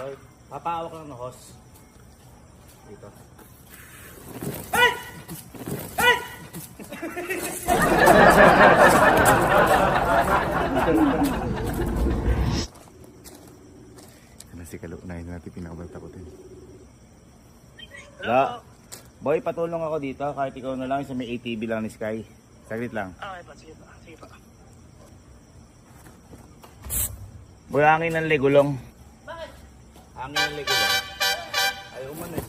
Boy, papawak lang ng hose. Dito. Ano si Kalo? Unahin natin pinakabaltakutin. Hello? Boy, patulong ako dito kahit ikaw na lang sa may ATV lang ni Sky. Saglit lang. Okay pa, sige pa, sige pa. Boy, hangin ng legulong. Bakit? Hangin ng legulong. Ayaw man eh.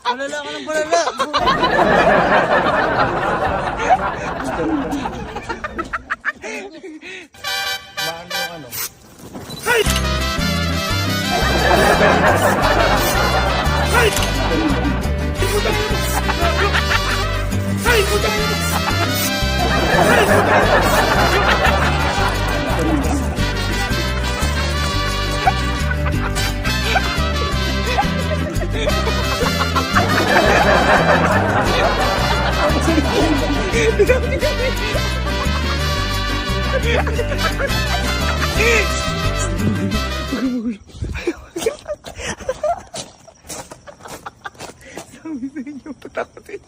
Palala ka ng palala! Maano yung ano? Sabi sa inyo, patakutin.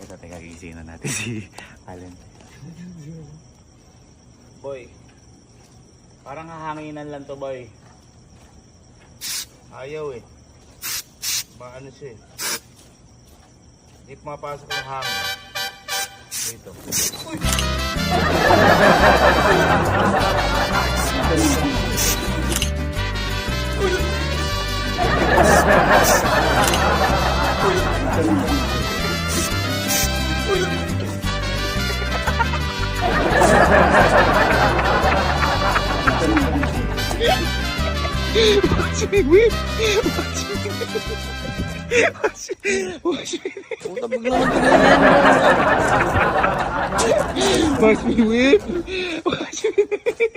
Ito, teka, gigisingin na natin si Allen. Boy, parang hahanginan lang to, boy. Ayaw eh. Maano siya eh. Hindi pumapasok ng hangin. Dito. Watch me whip! Watch me whip! Watch me whip! Puta, bigla ka ganyan. Watch me whip! Watch me whip!